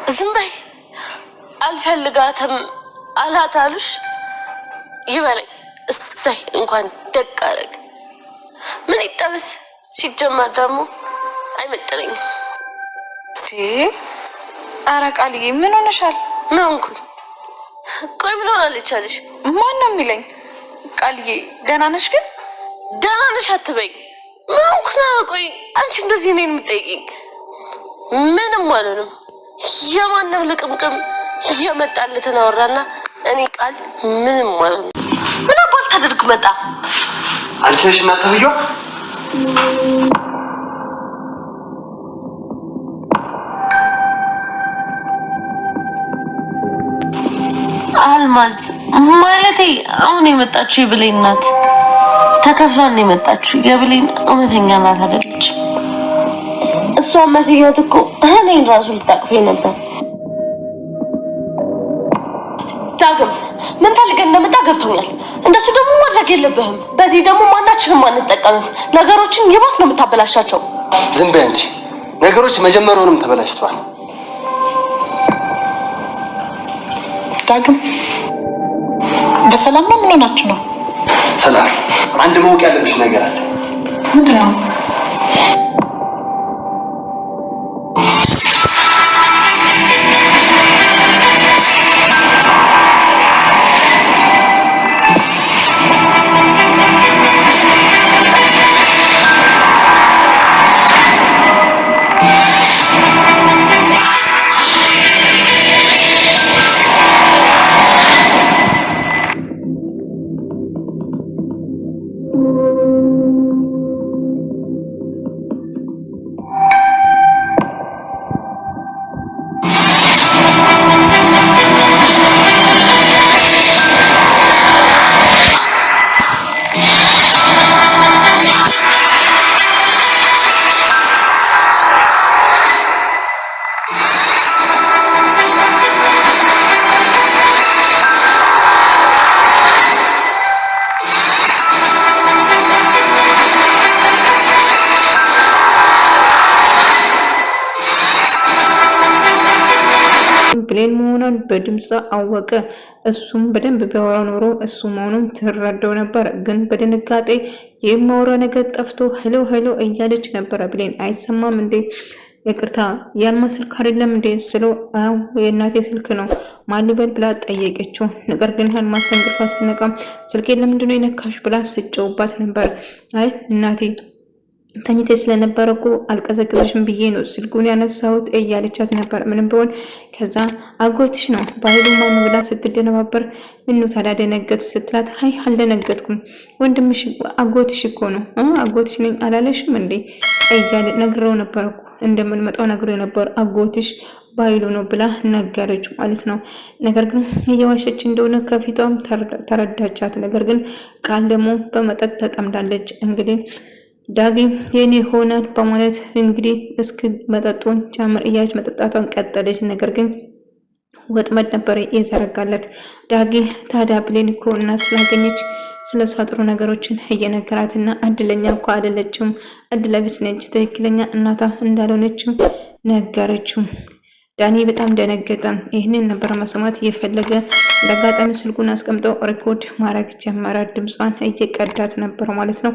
ዝም በይ አልፈልጋትም አላታሉሽ ይበለኝ እሰይ እንኳን ደግ አደረግ ምን ይጠበስ ሲጀመር ደግሞ አይመጥነኝም ኧረ ቃልዬ ምን ሆነሻል ምን ሆንኩኝ ቆይ ምን ሆናለች አለሽ ማን ነው የሚለኝ ቃልዬ ደህና ነሽ ግን ደህና ነሽ አትበይ ምን ሆንኩና ቆይ አንቺ እንደዚህ እኔን የምትጠይቂኝ ምንም አልሆንም የማንም ልቅምቅም እየመጣለትን አወራና እኔ ቃል ምንም አልሆንም ምን አባል ታደርግ መጣ አንቺ ነሽ እናት ተብዬው አልማዝ ማለቴ አሁን የመጣችው የብሌን ናት ተከፍላን የመጣችው የብሌን እውነተኛ ናት አይደለች እሷ መስያት እኮ እኔን ራሱ ልታቅፈኝ ነበር ዳግም ምን ፈልገህ እንደመጣ ገብቶኛል እንደሱ ደግሞ ማድረግ የለብህም በዚህ ደግሞ ማናችንም አንጠቀምም ነገሮችን ይባስ ነው የምታበላሻቸው ዝም በይ አንቺ ነገሮች መጀመሪያውንም ተበላሽተዋል ዳግም በሰላም ነው ምን ሆናችሁ ነው ሰላም አንድ ማወቅ ያለብሽ ነገር አለ ምንድነው ብሌን መሆኑን በድምጿ አወቀ እሱም በደንብ ቢያወራ ኖሮ እሱ መሆኑን ትረዳው ነበር ግን በድንጋጤ የማወራው ነገር ጠፍቶ ሄሎ እያለች ነበር ብሌን አይሰማም እንዴ ይቅርታ ያልማ ስልክ አይደለም እንዴ ስለው አው የእናቴ ስልክ ነው ማልበል ብላ ጠየቀችው ነገር ግን ያልማ ተንግፋ ስትነቃ ስልክ ለምንድነው የነካሽ ብላ ስጨውባት ነበር አይ እናቴ ተኝቴ ስለነበረ እኮ አልቀዘቅዘሽም ብዬ ነው ስልኩን ያነሳሁት እያለቻት ነበር ምንም ቢሆን ከዛ አጎትሽ ነው ባይሉ ማን ብላ ስትደነባበር ምን ነው ታዲያ ደነገጡ ስትላት አይ አልደነገጥኩም ወንድምሽ አጎትሽ እኮ ነው አጎትሽ ነኝ አላለሽም እንዴ እያለ ነግረው ነበር እኮ እንደምንመጣው ነግረው ነበር አጎትሽ ባይሉ ነው ብላ ነገረች ማለት ነው ነገር ግን እየዋሸች እንደሆነ ከፊቷም ተረዳቻት ነገር ግን ቃል ደግሞ በመጠጥ ተጠምዳለች እንግዲህ ዳጊ የኔ ሆናል በማለት እንግዲህ እስኪ መጠጡን ጨምር እያለች መጠጣቷን ቀጠለች ነገር ግን ወጥመድ ነበር የዘረጋለት ዳጊ ታዲያ ብሌን እኮ እናት ስላገኘች ስለሷ ጥሩ ነገሮችን እየነገራትና እድለኛ እኮ አይደለችም እድለቢስ ነች ትክክለኛ እናቷ እንዳልሆነችም ነገረችው ዳኒ በጣም ደነገጠ ይሄንን ነበር መስማት የፈለገ ለጋጣሚ ስልኩን አስቀምጦ ሪኮርድ ማድረግ ጀመረ ድምጿን እየቀዳት ነበር ማለት ነው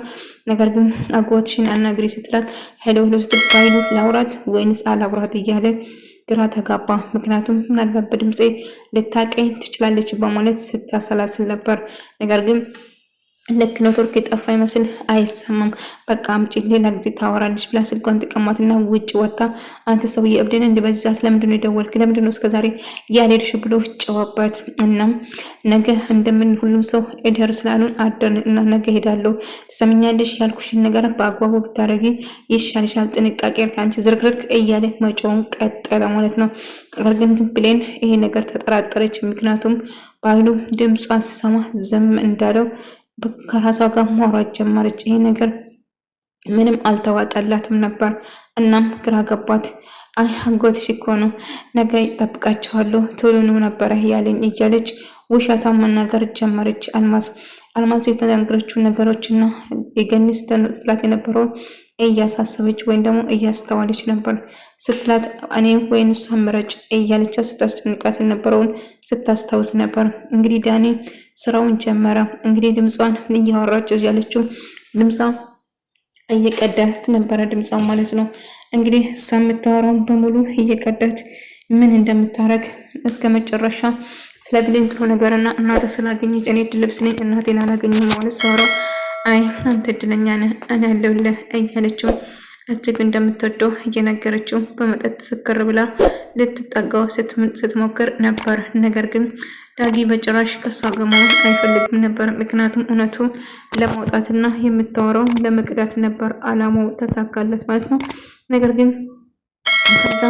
ነገር ግን አጎትሽን አናግሪ ስትላት ሄሎ ስትል ባይሉ ላውራት ወይንስ አላውራት እያለ ግራ ተጋባ ምክንያቱም ምናልባት በድምጼ ልታቀኝ ትችላለች በማለት ስታሰላስል ነበር ነገር ግን ልክ ኔትወርክ የጠፋ ይመስል አይሰማም በቃ አምጪ ሌላ ጊዜ ታወራለች ብላ ስልኳን ተቀማትና ውጭ ወጣ አንተ ሰውዬ እብደን እንደበዛት ለምንድነው የደወልክ ለምንድነው እስከዛሬ ያልሄድሽ ብሎ ጨዋባት እናም ነገ እንደምን ሁሉም ሰው እደር ስላሉን አደርን እና ነገ ሄዳለሁ ተሰምኛለሽ ያልኩሽን ነገር በአግባቡ ብታረጊ ይሻልሻል ጥንቃቄ ካንቺ ዝርክርክ እያለ መጮውን ቀጠለ ማለት ነው ነገር ግን ብሌን ይሄ ነገር ተጠራጠረች ምክንያቱም ባይሉ ድምጿን ሲሰማ ዝም እንዳለው ከራሷ ጋር ማውራት ጀመረች ይሄ ነገር ምንም አልተዋጠላትም ነበር እናም ግራ ገባት አይ አጎትሽ እኮ ነው ነገ ይጠብቃቸዋለሁ ቶሎ ነው ነበር ያለኝ እያለች ውሸታም መናገር ጀመረች አልማዝ የተናገረችው ነገሮችና የገኒስ ተነስላት የነበረው እያሳሰበች ወይም ደግሞ እያስተዋለች ነበር። ስትላት እኔ ወይን እሷ ምረጭ እያለች ስታስጨንቃት የነበረውን ስታስታውስ ነበር። እንግዲህ ዳኒ ስራውን ጀመረ። እንግዲህ ድምጿን እያወራች ያለችው ድምጿ እየቀዳት ነበረ፣ ድምጿን ማለት ነው። እንግዲህ እሷ የምታወራው በሙሉ እየቀዳት ምን እንደምታረግ እስከ መጨረሻ ስለ ብሌን ጥሩ ነገርና እናተ ስላገኘች እኔ ድልብስ ነኝ እናቴን አላገኘም ማለት ሰራው። አይ አንተ እድለኛ ነህ እኔ ያለሁልህ እያለችው እጅግ እንደምትወደው እየነገረችው በመጠጥ ስክር ብላ ልትጠጋው ስትሞክር ነበር። ነገር ግን ዳጊ በጭራሽ ከሷ ጋር መሆን አይፈልግም ነበር። ምክንያቱም እውነቱ ለማውጣትና የምታወራው ለመቅዳት ነበር አላማው። ተሳካለት ማለት ነው። ነገር ግን ከዛ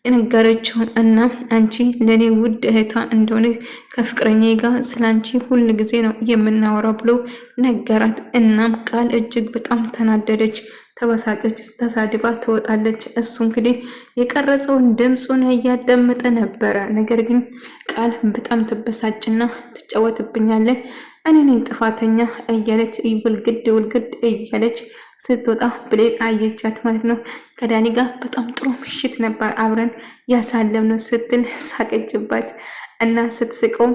የነገረችው እና አንቺ ለኔ ውድ እህቷ እንደሆነ ከፍቅረኛ ጋር ስላንቺ ሁል ጊዜ ነው የምናወራው ብሎ ነገራት። እናም ቃል እጅግ በጣም ተናደደች፣ ተበሳጨች፣ ተሳድባ ትወጣለች። እሱ እንግዲህ የቀረጸውን ድምፁን እያዳመጠ ነበረ። ነገር ግን ቃል በጣም ትበሳጭና ትጫወትብኛለች፣ እኔ ነኝ ጥፋተኛ እያለች ውልግድ እያለች ስትወጣ ብሌን አየቻት ማለት ነው። ከዳኒ ጋር በጣም ጥሩ ምሽት ነበር አብረን ያሳለፍነው ስትል ሳቀችባት እና ስትስቀው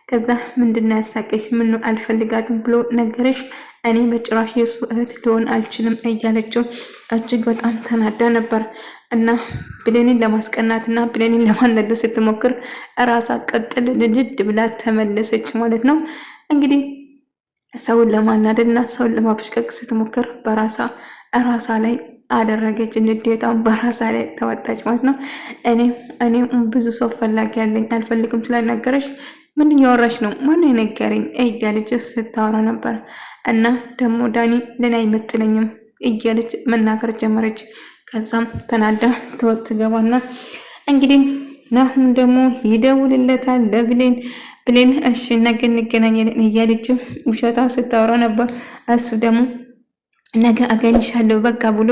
ከዛ ምንድነው ያሳቀሽ? ምን አልፈልጋትም ብሎ ነገረሽ? እኔ በጭራሽ የሱ እህት ሊሆን አልችልም እያለችው እጅግ በጣም ተናዳ ነበር። እና ብሌንን ለማስቀናትና ብሌንን ለማናደድ ስትሞክር ራሳ ቀጥል ንድድ ብላ ተመለሰች ማለት ነው። እንግዲህ ሰውን ለማናደድና ሰውን ለማበሽቀቅ ስትሞክር ራሳ ላይ አደረገች። ንዴታውን በራሳ ላይ ተወጣች ማለት ነው። እኔ ብዙ ሰው ፈላጊ ያለኝ አልፈልግም ስለነገረች ምን ያወራሽ ነው? ማን የነገረኝ እያለች ስታወራ ነበር። እና ደግሞ ዳኒ ለኔ አይመጥነኝም እያለች መናገር ጀመረች። ከዛም ተናዳ ትገባና እንግዲህ ናሁም ደግሞ ይደውልለታል ለብሌን። ብሌን እሺ ነገ እንገናኛለን እያለችው ውሸታ ስታወራ ነበር። እሱ ደግሞ ነገ አገኝሻለሁ በቃ ብሎ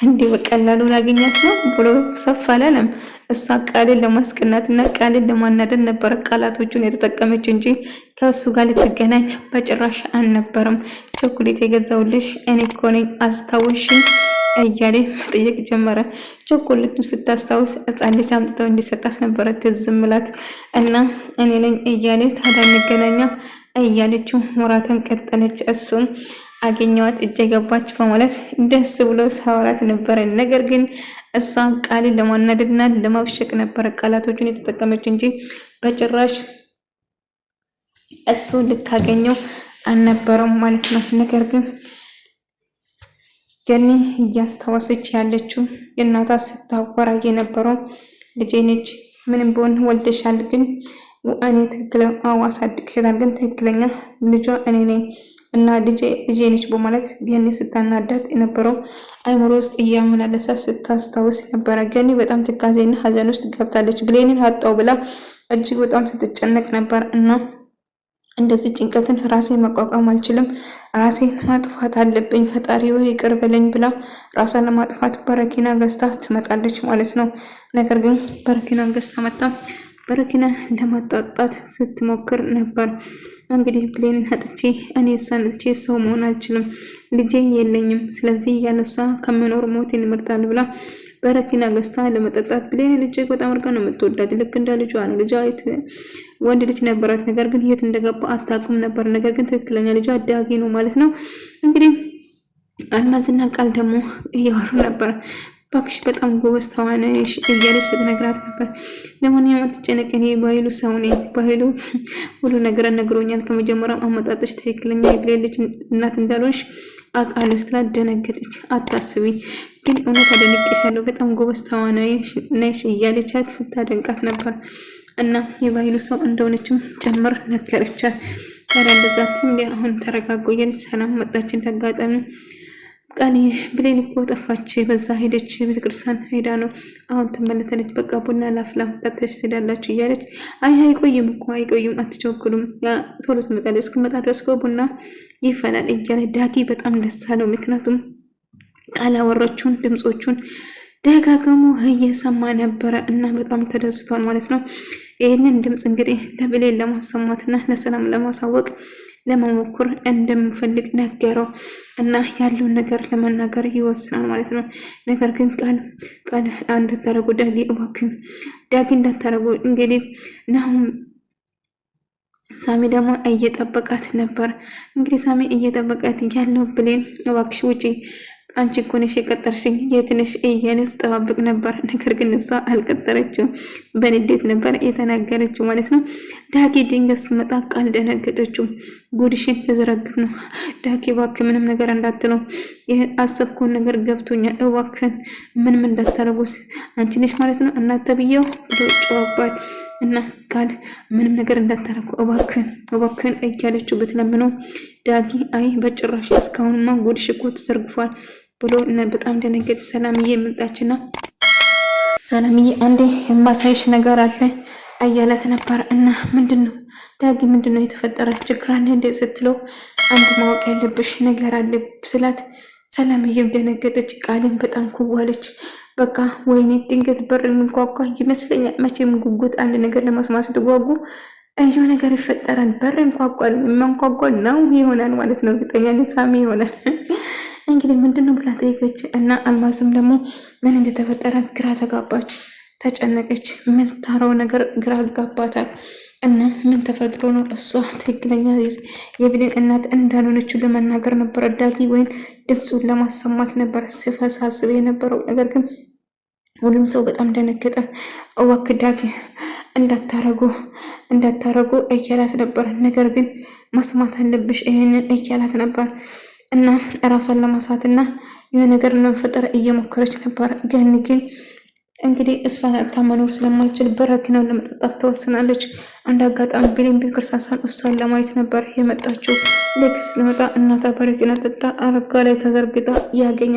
እንዴ በቀላሉ ላገኛት ነው ብሎ ሰፍ አላለም። እሷ ቃልን ለማስቀናትና ቃልን ለማናደድ ነበር ቃላቶቹን የተጠቀመች እንጂ ከእሱ ጋር ልትገናኝ በጭራሽ አልነበረም። ቾኮሌት የገዛውልሽ እኔ እኮ ነኝ አስታውሽኝ እያለ መጠየቅ ጀመረ። ቾኮሌቱን ስታስታውስ ሕፃን ልጅ አምጥተው እንዲሰጣት ነበረ ትዝምላት እና እኔ ነኝ እያለ ታዲያ እንገናኛ እያለችው ወራተን ቀጠለች። እሱም አገኘዋት እጅ ገባች በማለት ደስ ብሎ ሳወራት ነበረ። ነገር ግን እሷ ቃልን ለማናደድና ለማብሸቅ ነበረ ቃላቶቹን የተጠቀመች እንጂ በጭራሽ እሱ ልታገኘው አልነበረም ማለት ነው። ነገር ግን ገኒ እያስታወሰች ያለችው የእናቷ ስታወራ የነበረው ልጄ ነች፣ ምንም ቢሆን ወልደሻል፣ ግን እኔ ትክክለኛ አሳድግሻታል፣ ግን ትክክለኛ ልጇ እኔ ነኝ እና ልጄ ነች በማለት ገኒ ስታናዳት የነበረው አይምሮ ውስጥ እያመላለሳ ስታስታውስ ነበረ። ገኒ በጣም ትካዜና ሀዘን ውስጥ ገብታለች። ብሌንን አጣው ብላ እጅግ በጣም ስትጨነቅ ነበር እና እንደዚህ ጭንቀትን ራሴን መቋቋም አልችልም፣ ራሴን ማጥፋት አለብኝ፣ ፈጣሪው ይቅር በለኝ ብላ ራሷን ለማጥፋት በረኪና ገዝታ ትመጣለች ማለት ነው። ነገር ግን በረኪና ገዝታ መጣ በረኪና ለማጣጣት ስትሞክር ነበር። እንግዲህ ብሌንን አጥቼ እኔ እሷን አጥቼ ሰው መሆን አልችልም፣ ልጄ የለኝም፣ ስለዚህ ያለሷ ከመኖር ሞቴን እመርጣለሁ ብላ በረኪና ገዝታ ለመጠጣት ብሌንን እጅግ በጣም አድርጋ ነው የምትወዳት። ልክ እንደ ልጇ ነው። ልጇ ወንድ ልጅ ነበራት፣ ነገር ግን የት እንደገባ አታውቅም ነበር። ነገር ግን ትክክለኛ ልጇ ዳጊ ነው ማለት ነው። እንግዲህ አልማዝና ቃል ደግሞ እያወሩ ነበር። ባክሽ በጣም ጎበዝ ተዋናይሽ እያለች ስትነግራት ነበር። ለማንኛውም አትጨነቂ፣ እኔ ባይሉ ሰው ነኝ፣ ባይሉ ሁሉ ነገር ነግሮኛል። ከመጀመሪያው አመጣጥሽ ትክክለኛ የብሌን ልጅ እናት እንዳልሆንሽ አውቃለሁ ስትላት ደነገጠች። አታስቢ ግን እውነት አደንቄሻለሁ፣ በጣም ጎበዝ ተዋናይ ነሽ እያለቻት ስታደንቃት ነበር እና የባይሉ ሰው እንደሆነችም ጭምር ነገረቻት። ታዲያ እንደዛ እንዴ አሁን ተረጋጉ እያለች ሰላም መጣች። እንዳጋጣሚ ቃል ብሌን እኮ ጠፋች፣ በዛ ሄደች፣ ቤተክርስቲያን ሄዳ ነው፣ አሁን ትመለሰለች፣ በቃ ቡና ላፍላ ጠጥተሽ ትሄዳላችሁ እያለች አይቆይም እኮ አይቆይም፣ አትቸኩሉም፣ ቶሎ ትመጣለች፣ እስክመጣ ድረስ እኮ ቡና ይፈላል እያለ ዳጊ በጣም ደስ አለው። ምክንያቱም ቃል አወራችውን ድምፆቹን ደጋግሞ እየሰማ ነበረ እና በጣም ተደስቷል ማለት ነው። ይህንን ድምፅ እንግዲህ ለብሌን ለማሰማትና ለሰላም ለማሳወቅ ለመሞከር እንደምፈልግ ነገረው እና ያለውን ነገር ለመናገር ይወስናል ማለት ነው። ነገር ግን ቃል እንዳታረጉ ዳጊ እባክን ዳጊ እንዳታረጉ። እንግዲህ ናሁም ሳሚ ደግሞ እየጠበቃት ነበር። እንግዲህ ሳሚ እየጠበቃት ያለው ብሌን እባክሽ ውጪ አንቺ እኮ ነሽ የቀጠርሽኝ የት ነሽ እያለ ስጠባበቅ ነበር። ነገር ግን እሷ አልቀጠረችው በንዴት ነበር የተናገረችው ማለት ነው። ዳጊ ድንገት ስመጣ ቃል ደነገጠችው። ጉድሽን ልዘረግፍ ነው ዳጊ እባክህ ምንም ነገር እንዳትለው አሰብኩን ነገር ገብቶኛል እባክህን ምንም እንዳታረጉስ አንቺ ነሽ ማለት ነው እናንተ ብዬው ብሎ ጨዋባል እና ቃል ምንም ነገር እንዳታረጉ እባክህን እያለችው ብትለምነው ዳጊ አይ በጭራሽ እስካሁንማ ጉድሽ እኮ ተዘርግፏል ብሎ በጣም ደነገጥ። ሰላምዬ መጣችና ሰላምዬ አንዴ የማሳይሽ ነገር አለ እያለት ነበር እና ምንድነው ዳጊ ምንድነው የተፈጠረ ችግር አለ እንደ ስትለው አንድ ማወቅ ያለብሽ ነገር አለ ስላት ሰላምዬ ደነገጠች። ቃልን በጣም ኩዋለች። በቃ ወይኔ ድንገት በር እንኳኳ ይመስለኛል። መቼም ጉጉት አንድ ነገር ለመስማት ስትጓጉ እዮ ነገር ይፈጠራል። በር እንኳኳል መንኳኳል ነው ይሆናል ማለት ነው። እርግጠኛ ነኝ ሳሚ ይሆናል። እንግዲህ ምንድነው ብላ ጠይቀች እና አልማዝም ደግሞ ምን እንደተፈጠረ ግራ ተጋባች፣ ተጨነቀች። ምን ታረው ነገር ግራ አጋባታል እና ምን ተፈጥሮ ነው እሷ ትክክለኛ የብሌን እናት እንዳልሆነችው ለመናገር ነበር ዳጊ ወይም ድምፁን ለማሰማት ነበር ሲፈሳስብ የነበረው። ነገር ግን ሁሉም ሰው በጣም ደነገጠ። እባክህ ዳጊ እንዳታረጉ እያላት ነበር። ነገር ግን መስማት አለብሽ ይሄንን እያላት ነበር እና ራሷን ለማሳትና የሆነ ነገር ለመፈጠር እየሞከረች ነበር። ግን እንግዲህ እሷን አጥታ መኖር ስለማይችል በረኪናውን ለመጠጣት ተወስናለች። አንድ አጋጣሚ ብሌን ቤት ክርስሳሳን እሷን ለማየት ነበር የመጣችው። ልክ ስትመጣ እናቷ በረኪና ጠጣ አልጋ ላይ ተዘርግታ ያገኛል።